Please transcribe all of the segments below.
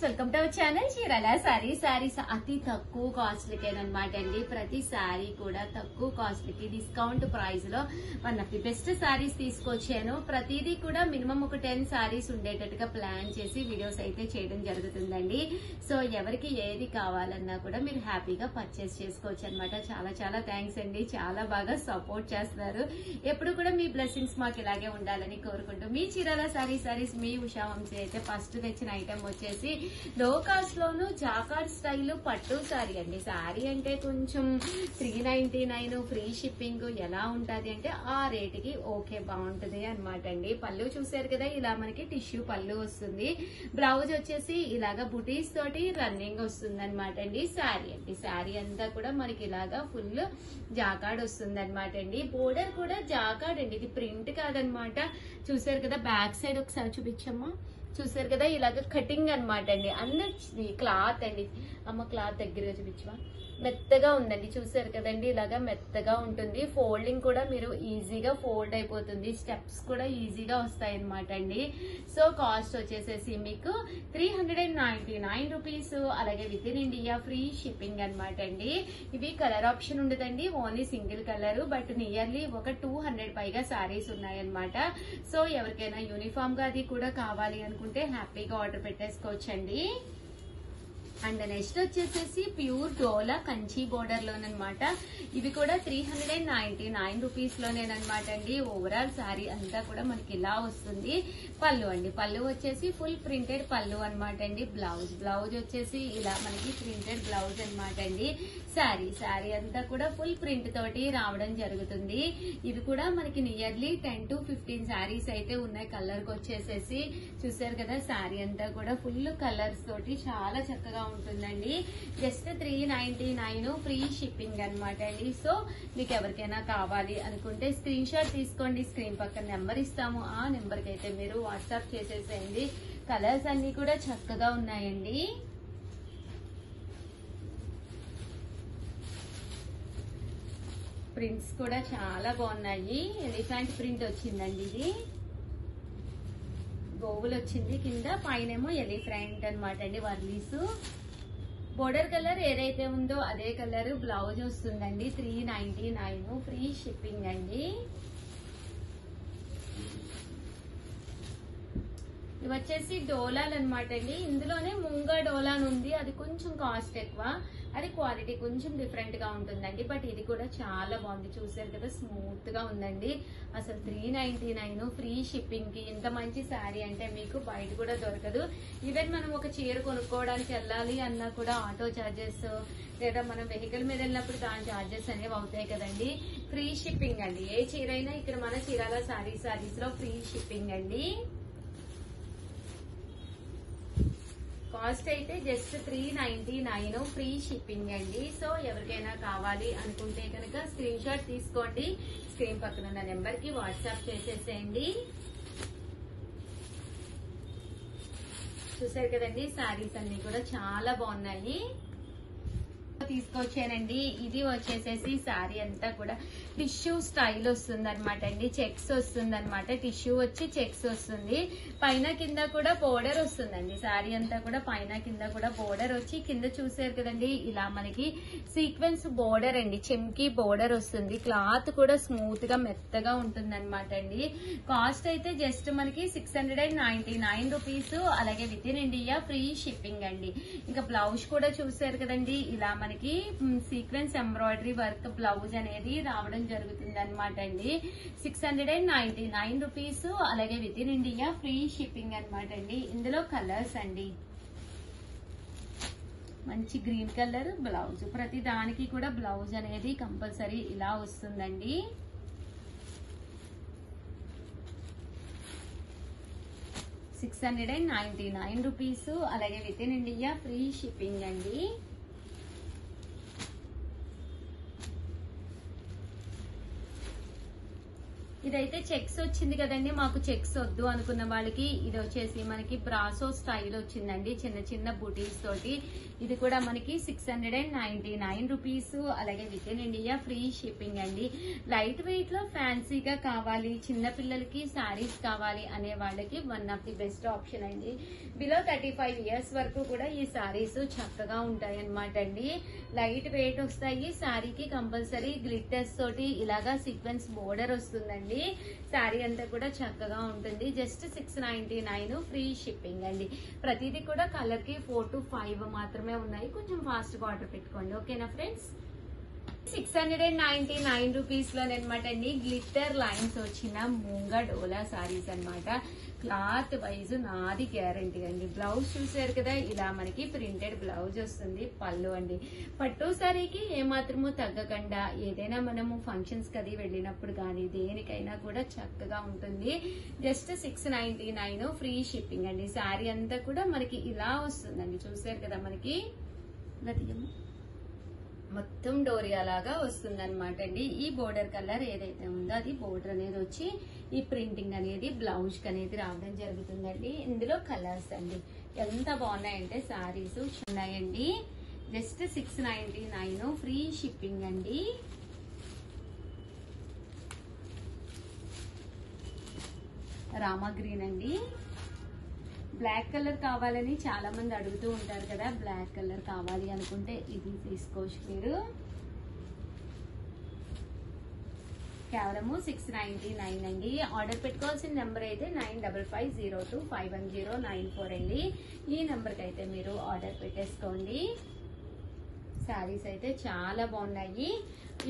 Welcome to our channel Chirala saris అతి తక్కువ cost లకేనమాట అండి. ప్రతి సారీ కూడా తక్కువ కాస్ట్ లకి డిస్కౌంట్ ప్రైస్ లో one of the best saris తీసుకొచ్చాను. ప్రతిదీ కూడా మినిమం ఒక 10 సారీస్ ఉండేటట్టుగా ప్లాన్ చేసి వీడియోస్ అయితే చేయడం జరుగుతుందండి. సో ఎవరికి ఏది కావాలన్నా కూడా మీరు హ్యాపీగా పర్చేస్ చేసుకోవచ్చు అనమాట. చాలా చాలా థ్యాంక్స్ అండి, చాలా బాగా సపోర్ట్ చేస్తున్నారు. ఎప్పుడు కూడా మీ బ్లెస్సింగ్స్ మాకు ఇలాగే ఉండాలని కోరుకుంటూ మీ చీరాల సారీస్ మీ ఉషా వంశీ అయితే ఫస్ట్ తెచ్చిన ఐటమ్ వచ్చేసి లో కాస్ట్ లోను జాకార్డ్ స్టైల్ పట్టు సారీ అండి. సారీ అంటే కొంచెం 399 ఫ్రీ షిప్పింగ్ ఎలా ఉంటది అంటే ఆ రేటుకి ఓకే బాగుంటది అనమాట అండి. పళ్ళు చూసారు కదా, ఇలా మనకి టిష్యూ పళ్ళు వస్తుంది. బ్లౌజ్ వచ్చేసి ఇలాగా బుటీస్ తోటి రన్నింగ్ వస్తుంది అనమాట అండి. సారీ అండి, సారీ అంతా కూడా మనకి ఇలాగా ఫుల్ జాకార్డ్ వస్తుంది అనమాట అండి. బోర్డర్ కూడా జాకార్డ్ అండి, ఇది ప్రింట్ కాదనమాట. చూసారు కదా, బ్యాక్ సైడ్ ఒకసారి చూపించమ్మా. చూసారు కదా, ఇలాగ కటింగ్ అనమాట అండి. అన్ని క్లాత్ అండి, అమ్మ క్లాత్ దగ్గరగా చూపించవా, మెత్తగా ఉందండి. చూసారు కదండి, ఇలాగా మెత్తగా ఉంటుంది. ఫోల్డింగ్ కూడా మీరు ఈజీగా ఫోల్డ్ అయిపోతుంది, స్టెప్స్ కూడా ఈజీగా వస్తాయి అనమాట అండి. సో కాస్ట్ వచ్చేసేసి మీకు 399 రూపీస్. అలాగే with in India free shipping అనమాట అండి. ఇవి కలర్ ఆప్షన్ ఉండదండి, only single colour. But nearly ఒక 200 పైగా సారీస్ ఉన్నాయన్నమాట. సో ఎవరికైనా యూనిఫామ్ గా అది కూడా కావాలి అనుకుంటే హ్యాపీగా ఆర్డర్ పెట్టేసుకోవచ్చండి. అండ్ నెక్స్ట్ వచ్చేసేసి ప్యూర్ డోలా కంచి బోర్డర్ లోనమాట. ఇవి కూడా 399 రూపీస్ లోనేనమాట అండి. ఓవరాల్ సారీ అంతా కూడా మనకి ఇలా వస్తుంది. పళ్ళు అండి, పళ్ళు వచ్చేసి ఫుల్ ప్రింటెడ్ పళ్ళు అనమాట అండి. బ్లౌజ్ వచ్చేసి ఇలా మనకి ప్రింటెడ్ బ్లౌజ్ అనమాట అండి. సారీ అంతా కూడా ఫుల్ ప్రింట్ తోటి రావడం జరుగుతుంది. ఇవి కూడా మనకి నియర్లీ 10 to 15 సారీస్ అయితే ఉన్నాయి. కలర్ కి వచ్చేసేసి చూసారు కదా, సారీ అంతా కూడా ఫుల్ కలర్స్ తోటి చాలా చక్కగా ఉంటుందండి. జస్ట్ 399 ఫ్రీ షిప్పింగ్ అనమాట అండి. సో మీకు ఎవరికైనా కావాలి అనుకుంటే స్క్రీన్ షాట్ తీసుకోండి, స్క్రీన్ పక్కన నెంబర్ ఇస్తాము, ఆ నెంబర్ కి అయితే మీరు వాట్సాప్ చేసేసేయండి. కలర్స్ అన్ని కూడా చక్కగా ఉన్నాయండి. ప్రింట్స్ కూడా చాలా బాగున్నాయి. ఎలిఫెంట్ ప్రింట్ వచ్చిందండి, ఇది గోవులు వచ్చింది కింద, పైనేమో ఎలిఫెంట్ అనమాట అండి. వర్లీస్ బోర్డర్ కలర్ ఏదైతే ఉందో అదే కలర్ బ్లౌజ్ వస్తుందండి. 399 ఫ్రీ షిప్పింగ్ అండి. ఇవి వచ్చేసి డోలాలు అనమాట అండి. ఇందులోనే ముంగా డోలాన్ ఉంది, అది కొంచెం కాస్ట్ ఎక్కువ, అది క్వాలిటీ కొంచెం డిఫరెంట్ గా ఉంటుందండి. బట్ ఇది కూడా చాలా బాగుంది. చూసారు కదా, స్మూత్ గా ఉందండి. అసలు 399 ఫ్రీ షిప్పింగ్ కి ఇంత మంచి శారీ అంటే మీకు బయట కూడా దొరకదు. ఈవెన్ మనం ఒక చీర కొనుక్కోవడానికి వెళ్ళాలి అన్నా కూడా ఆటో చార్జెస్ లేదా మనం వెహికల్ మీద వెళ్ళినప్పుడు దాని చార్జెస్ అనేవి అవుతాయి కదండి. ఫ్రీ షిప్పింగ్ అండి. ఏ చీర అయినా ఇక్కడ మన చీరాల సారీస్ లో ఫ్రీ షిప్పింగ్ అండి. కాస్ట్ అయితే జస్ట్ 399 ఫ్రీ షిప్పింగ్ అండి. సో ఎవరికైనా కావాలి అనుకుంటే కనుక స్క్రీన్ షాట్ తీసుకోండి, స్క్రీన్ పక్కన ఉన్న నెంబర్ కి వాట్సాప్ చేసేసేయండి. చూసారు కదండి, సారీస్ అన్ని కూడా చాలా బాగున్నాయి. తీసుకొచ్చానండి. ఇది వచ్చేసేసి సారీ అంతా కూడా టిష్యూ స్టైల్ వస్తుంది అనమాట అండి. చెక్స్ వస్తుంది అనమాట, టిష్యూ వచ్చి చెక్స్ వస్తుంది. పైన కింద కూడా బోర్డర్ వస్తుందండి. సారీ అంతా కూడా పైన కింద కూడా బోర్డర్ వచ్చి, కింద చూసారు కదండి ఇలా మనకి సీక్వెన్స్ బోర్డర్ అండి, చెమ్కి బోర్డర్ వస్తుంది. క్లాత్ కూడా స్మూత్ గా మెత్తగా ఉంటుంది అనమాట అండి. కాస్ట్ అయితే జస్ట్ మనకి 699 రూపీస్. అలాగే with in India free shipping అండి. ఇంకా బ్లౌజ్ కూడా చూసారు కదండి, ఇలా మనకి సీక్వెన్స్ ఎంబ్రాయిడరీ వర్క్ బ్లౌజ్ అనేది రావడం జరుగుతుంది అనమాట అండి. 699 రూపీస్. అలాగే with in India free shipping అనమాట అండి. ఇందులో కలర్స్ అండి, మంచి గ్రీన్ కలర్ బ్లౌజ్, ప్రతి దానికి కూడా బ్లౌజ్ అనేది కంపల్సరీ ఇలా వస్తుందండి. $699 రూపీస్. అలాగే with in India free shipping అండి. ఇదైతే చెక్స్ వచ్చింది కదండి, మాకు చెక్స్ వద్దు అనుకున్న వాళ్ళకి ఇది వచ్చేసి మనకి బ్రాసో స్టైల్ వచ్చిందండి, చిన్న చిన్న బూటీస్ తోటి. ఇది కూడా మనకి 699 రూపీస్. అలాగే with in India free shipping అండి. లైట్ వెయిట్ లో ఫ్యాన్సీగా కావాలి, చిన్న పిల్లలకి శారీస్ కావాలి అనే వాళ్ళకి one of the best option అండి. బిలో 35 ఇయర్స్ వరకు కూడా ఈ శారీస్ చక్కగా ఉంటాయి అన్నమాట అండి. లైట్ వెయిట్ వస్తాయి. శారీకి కంపల్సరీ గ్లిట్టర్స్ తోటి ఇలాగా సీక్వెన్స్ బోర్డర్ వస్తుందండి. శారీ అంతా కూడా చక్కగా ఉంటుంది. జస్ట్ 699 ఫ్రీ షిప్పింగ్ అండి. ప్రతిదీ కూడా కలర్ కి 4 to 5 మాత్రమే ఉన్నాయి. కొంచెం ఫాస్ట్ గా ఆర్డర్ పెట్టుకోండి, ఓకేనా ఫ్రెండ్స్. 699 రూపీస్ లోనమాట అండి. గ్లిట్టర్ లైన్స్ వచ్చిన మూంగా డోలా సారీస్ అన్నమాట. క్లాత్ వైజ్ నాది గ్యారంటీ అండి. బ్లౌజ్ చూసారు కదా, ఇలా మనకి ప్రింటెడ్ బ్లౌజ్ వస్తుంది. పళ్ళు అండి, పట్టు సారీకి ఏమాత్రము తగ్గకుండా ఏదైనా మనము ఫంక్షన్స్ కది వెళ్ళినప్పుడు కానీ దేనికైనా కూడా చక్కగా ఉంటుంది. జస్ట్ 699 ఫ్రీ షిప్పింగ్ అండి. శారీ అంతా కూడా మనకి ఇలా వస్తుందండి. చూసారు కదా, మనకి మొత్తం డోరియా లాగా వస్తుంది అనమాట అండి. ఈ బోర్డర్ కలర్ ఏదైతే ఉందో అది బోర్డర్ అనేది వచ్చి ఈ ప్రింటింగ్ అనేది బ్లౌజ్ కి అనేది రావడం జరుగుతుందండి. ఇందులో కలర్స్ అండి ఎంత బాగున్నాయంటే శారీస్ ఉన్నాయండి. జస్ట్ 699 ఫ్రీ షిప్పింగ్ అండి. రామా గ్రీన్ అండి. బ్లాక్ కలర్ కావాలని చాలా మంది అడుగుతూ ఉంటారు కదా, బ్లాక్ కలర్ కావాలి అనుకుంటే ఇది తీసుకోవచ్చు మీరు. కేవలము 699 అండి. ఆర్డర్ పెట్టుకోవాల్సిన నెంబర్ అయితే 9550251094 అండి. ఈ నెంబర్కి అయితే మీరు ఆర్డర్ పెట్టేసుకోండి. శారీస్ అయితే చాలా బాగున్నాయి.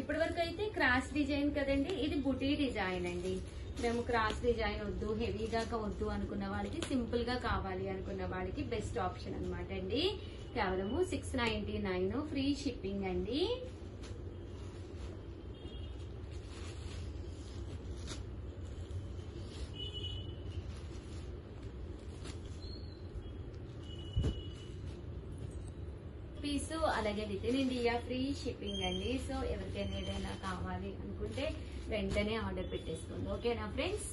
ఇప్పటి వరకు అయితే క్రాస్ డిజైన్ కదండి, ఇది బుటీ డిజైన్ అండి. మేము క్రాస్ డిజైన్ వద్దు, హెవీగా వద్దు అనుకున్న వాళ్ళకి, సింపుల్ గా కావాలి అనుకున్న వాళ్ళకి బెస్ట్ ఆప్షన్ అనమాట అండి. కేవలము 699 ఫ్రీ షిప్పింగ్ అండి. అలాగే with in India free shipping అండి. సో ఎవరికైనా ఏదైనా కావాలి అనుకుంటే వెంటనే ఆర్డర్ పెట్టేసుకోండి, ఓకేనా ఫ్రెండ్స్.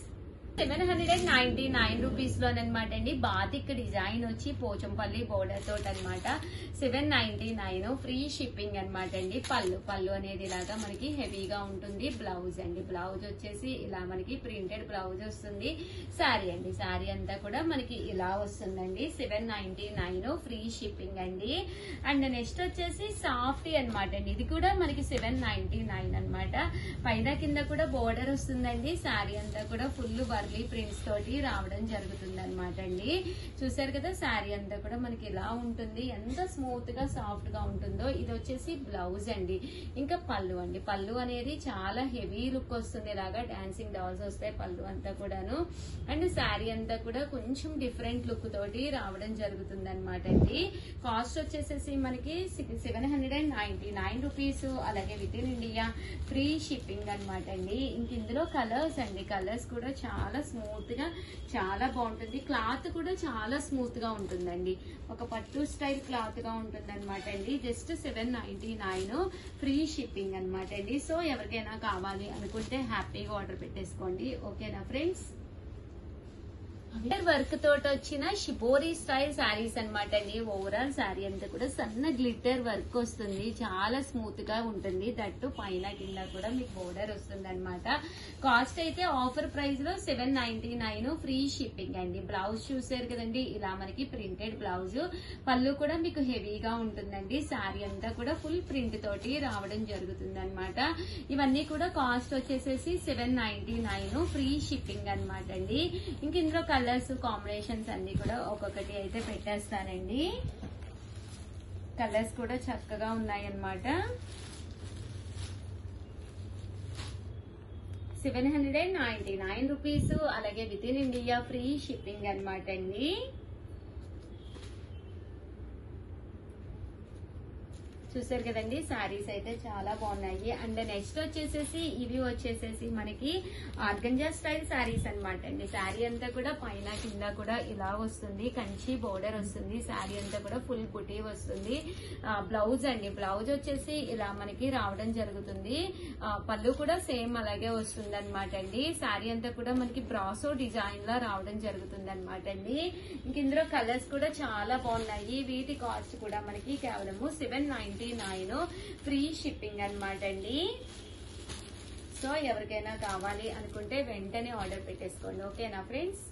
799 రూపీస్ లోనమాట అండి. బాతిక్ డిజైన్ వచ్చి పోచంపల్లి బోర్డర్ తోటి అనమాట. 799 ఫ్రీ షిప్పింగ్ అనమాట అండి. పళ్ళు అనేది ఇలాగా మనకి హెవీగా ఉంటుంది. బ్లౌజ్ అండి, బ్లౌజ్ వచ్చేసి ఇలా మనకి ప్రింటెడ్ బ్లౌజ్ వస్తుంది. శారీ అండి, శారీ అంతా కూడా మనకి ఇలా వస్తుందండి. 799 ఫ్రీ షిప్పింగ్ అండి. అండ్ నెక్స్ట్ వచ్చేసి సాఫ్ట్ అనమాట అండి. ఇది కూడా మనకి 799 అనమాట. పైన కింద కూడా బోర్డర్ వస్తుందండి. శారీ అంతా కూడా ఫుల్ వర్లీ ప్రింట్స్ తోటి రావడం జరుగుతుంది అనమాట అండి. చూసారు కదా, శారీ అంతా కూడా మనకి ఇలా ఉంటుంది. ఎంత స్మూత్ గా సాఫ్ట్ గా ఉంటుందో. ఇది వచ్చేసి బ్లౌజ్ అండి. ఇంకా పళ్ళు అండి, పళ్ళు అనేది చాలా హెవీ లుక్ వస్తుంది. ఇలాగా డాన్సింగ్ డాల్స్ వస్తాయి పళ్ళు అంతా కూడాను. అండ్ శారీ అంతా కూడా కొంచెం డిఫరెంట్ లుక్ తోటి రావడం జరుగుతుంది అనమాట అండి. కాస్ట్ వచ్చేసేసి మనకి 799 రూపీస్. అలాగే with in India free shipping అనమాట అండి. ఇంక ఇందులో కలర్స్ అండి, కలర్స్ కూడా చాలా స్మూత్ గా చాలా బాగుంటుంది. క్లాత్ కూడా చాలా స్మూత్ గా ఉంటుందండి. ఒక పట్టు స్టైల్ క్లాత్ గా ఉంటుంది అనమాట అండి. జస్ట్ 799 ఫ్రీ షిప్పింగ్ అనమాట అండి. సో ఎవరికైనా కావాలి అనుకుంటే హ్యాపీగా ఆర్డర్ పెట్టేసుకోండి, ఓకేనా ఫ్రెండ్స్. వర్క్ తోటి వచ్చిన షిబోరి స్టైల్ శారీస్ అనమాట అండి. ఓవరాల్ శారీ అంతా కూడా సన్న గ్లిట్టర్ వర్క్ వస్తుంది. చాలా స్మూత్ గా ఉంటుంది. దట్టు పైన కింద కూడా మీకు బోర్డర్ వస్తుంది అనమాట. కాస్ట్ అయితే ఆఫర్ ప్రైస్ లో 799 ఫ్రీ షిప్పింగ్ అండి. బ్లౌజ్ చూసారు కదండి, ఇలా మనకి ప్రింటెడ్ బ్లౌజ్. పళ్ళు కూడా మీకు హెవీగా ఉంటుందండి. శారీ అంతా కూడా ఫుల్ ప్రింట్ తోటి రావడం జరుగుతుంది అనమాట. ఇవన్నీ కూడా కాస్ట్ వచ్చేసేసి 799 ఫ్రీ షిప్పింగ్ అనమాట అండి. ఇంక ఇందులో కలర్స్ కాంబినేషన్స్ అన్ని కూడా ఒక్కొక్కటి అయితే పెట్టేస్తానండి. కలర్స్ కూడా చక్కగా ఉన్నాయన్నమాట. 799 రూపీస్. అలాగే with in India free shipping అనమాట అండి. చూసారు కదండి, శారీస్ అయితే చాలా బాగున్నాయి. అండ్ నెక్స్ట్ వచ్చేసేసి ఇవి వచ్చేసేసి మనకి ఆర్గంజా స్టైల్ శారీస్ అనమాట అండి. శారీ అంతా కూడా పైన కింద కూడా ఇలా వస్తుంది, కంచి బోర్డర్ వస్తుంది. శారీ అంతా కూడా ఫుల్ బుటీ వస్తుంది. బ్లౌజ్ అండి, బ్లౌజ్ వచ్చేసి ఇలా మనకి రావడం జరుగుతుంది. పళ్ళు కూడా సేమ్ అలాగే వస్తుంది అనమాట అండి. శారీ అంతా కూడా మనకి బ్రాసో డిజైన్ లా రావడం జరుగుతుంది అనమాట అండి. ఇంక ఇందులో కలర్స్ కూడా చాలా బాగున్నాయి. వీటి కాస్ట్ కూడా మనకి కేవలం 799, ఫ్రీ షిప్పింగ్ అనమాట అండి. సో ఎవరికైనా కావాలి అనుకుంటే వెంటనే ఆర్డర్ పెట్టేసుకోండి, ఓకేనా ఫ్రెండ్స్.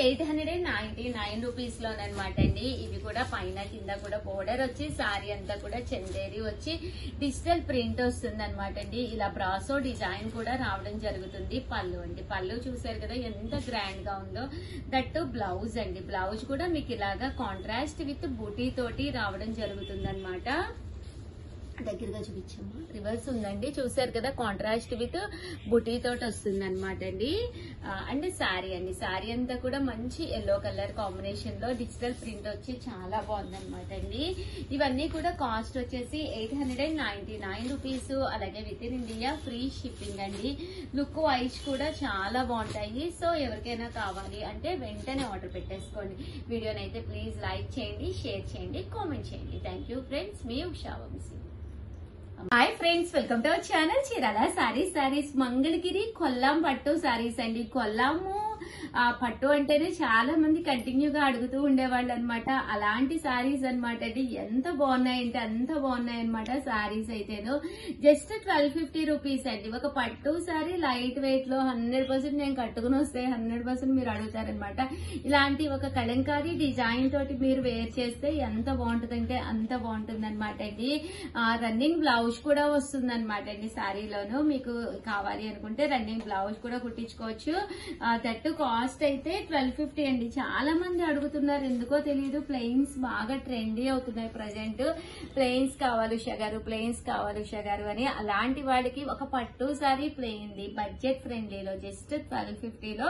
899 రూపీస్ లోనమాట అండి. ఇవి కూడా పైన కింద కూడా బోర్డర్ వచ్చి శారీ అంతా కూడా చందేరి వచ్చి డిజిటల్ ప్రింట్ వస్తుంది అనమాట అండి. ఇలా బ్రాసో డిజైన్ కూడా రావడం జరుగుతుంది. పళ్ళు అండి, పళ్ళు చూసారు కదా ఎంత గ్రాండ్ గా ఉందో. దట్టు బ్లౌజ్ అండి, బ్లౌజ్ కూడా మీకు ఇలాగా కాంట్రాస్ట్ విత్ బూటీ తోటి రావడం జరుగుతుంది అనమాట. దగ్గరగా చూపించమ్మా, రివర్స్ ఉందండి, చూసారు కదా కాంట్రాస్ట్ విత్ బుటీ తోటి వస్తుంది అనమాట అండి. అండ్ శారీ అండి, శారీ అంతా కూడా మంచి ఎల్లో కలర్ కాంబినేషన్ లో డిజిటల్ ప్రింట్ వచ్చి చాలా బాగుంది అనమాట అండి. ఇవన్నీ కూడా కాస్ట్ వచ్చేసి 899 రూపీస్. అలాగే with in India free shipping అండి. లుక్ వైజ్ కూడా చాలా బాగుంటాయి. సో ఎవరికైనా కావాలి అంటే వెంటనే ఆర్డర్ పెట్టేసుకోండి. వీడియోని అయితే ప్లీజ్ లైక్ చేయండి, షేర్ చేయండి, కామెంట్ చేయండి. థ్యాంక్ యూ ఫ్రెండ్స్, మీ Usha Vamsi. Hi friends, welcome to our channel Chirala saris. Mangalagiri Kollam పట్టు సారీస్ అండి. కొల్లాము పట్టు అంటేనే చాలా మంది కంటిన్యూగా అడుగుతూ ఉండేవాళ్ళు అనమాట. అలాంటి సారీస్ అనమాట అండి. ఎంత బాగున్నాయంటే అంత బాగున్నాయి అనమాట సారీస్ అయితేను. జస్ట్ 1250 రూపీస్ అండి. ఒక పట్టు సారీ లైట్ వెయిట్ లో 100% నేను కట్టుకుని వస్తే 100% మీరు అడుగుతారనమాట. ఇలాంటి ఒక కలంకారీ డిజైన్ తోటి మీరు వేర్ చేస్తే ఎంత బాగుంటుందంటే అంత బాగుంటుంది అనమాట అండి. రన్నింగ్ బ్లౌజ్ కూడా వస్తుంది అనమాట అండి. సారీలోను మీకు కావాలి అనుకుంటే రన్నింగ్ బ్లౌజ్ కూడా కుట్టించుకోవచ్చు. దట్టు కాస్ట్ అయితే 1250 అండి. చాలా మంది అడుగుతున్నారు, ఎందుకో తెలియదు. ప్లెయిన్స్ బాగా ట్రెండీ అవుతున్నాయి ప్రజెంట్. ప్లెయిన్స్ కావాలి ఉషా గారు అని. అలాంటి వాడికి ఒక పట్టు సారీ ప్లెయిన్ ది బడ్జెట్ ఫ్రెండ్లీలో జస్ట్ 1250 లో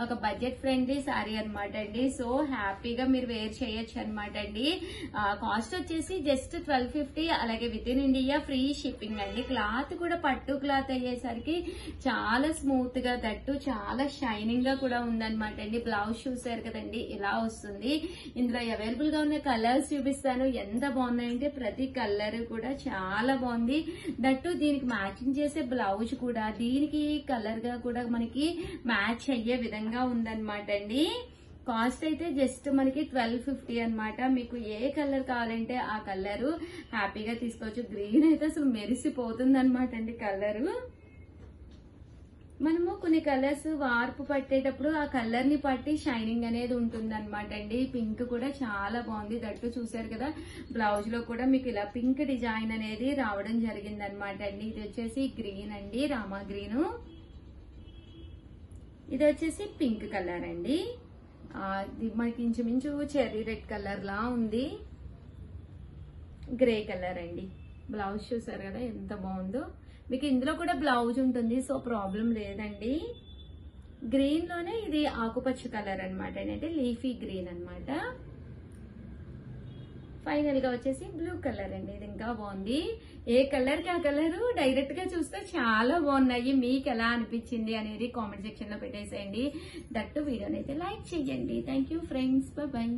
ఒక బడ్జెట్ ఫ్రెండ్లీ సారీ అనమాట అండి. సో హ్యాపీగా మీరు వేర్ చేయొచ్చు అనమాట అండి. కాస్ట్ వచ్చేసి జస్ట్ 1250. అలాగే with in India free shipping అండి. క్లాత్ కూడా పట్టు క్లాత్ అయ్యేసరికి చాలా స్మూత్ గా, దట్టు చాలా షైనింగ్ గా కూడా ఉందన్నమాట అండి. బ్లౌజ్ చూసారు కదండి, ఇలా వస్తుంది. ఇందులో అవైలబుల్ గా ఉన్న కలర్స్ చూపిస్తాను. ఎంత బాగున్నాయంటే ప్రతి కలర్ కూడా చాలా బాగుంది. దట్టు దీనికి మ్యాచింగ్ చేసే బ్లౌజ్ కూడా దీనికి కలర్ గా కూడా మనకి మ్యాచ్ అయ్యే విధంగా ఉందన్నమాట అండి. కాస్ట్ అయితే జస్ట్ మనకి 1250 అనమాట. మీకు ఏ కలర్ కావాలంటే ఆ కలర్ హ్యాపీగా తీసుకోవచ్చు. గ్రీన్ అయితే అసలు మెరిసిపోతుంది అనమాట అండి కలరు. మనము కొన్ని కలర్స్ వార్పు పట్టేటప్పుడు ఆ కలర్ ని పట్టి షైనింగ్ అనేది ఉంటుంది అనమాట అండి. పింక్ కూడా చాలా బాగుంది. దట్టు చూసారు కదా, బ్లౌజ్ లో కూడా మీకు ఇలా పింక్ డిజైన్ అనేది రావడం జరిగింది అనమాట అండి. ఇది వచ్చేసి గ్రీన్ అండి, రామా గ్రీన్. ఇది వచ్చేసి పింక్ కలర్ అండి. మనకి ఇంచుమించు చెర్రీ రెడ్ కలర్ లా ఉంది. గ్రే కలర్ అండి. బ్లౌజ్ చూసారు కదా ఎంత బాగుందో. మీకు ఇందులో కూడా బ్లౌజ్ ఉంటుంది, సో ప్రాబ్లం లేదండి. గ్రీన్ లోనే ఇది ఆకుపచ్చ కలర్ అనమాట, అంటే లీఫీ గ్రీన్ అనమాట. ఫైనల్ గా వచ్చేసి బ్లూ కలర్ అండి. ఇది ఇంకా బాగుంది. ఏ కలర్ కి ఆ కలర్ డైరెక్ట్ గా చూస్తే చాలా బాగున్నాయి. మీకు ఎలా అనిపించింది అనేది కామెంట్ సెక్షన్ లో పెట్టేసేయండి. దట్టు వీడియోని అయితే లైక్ చేయండి. Thank you friends, bye.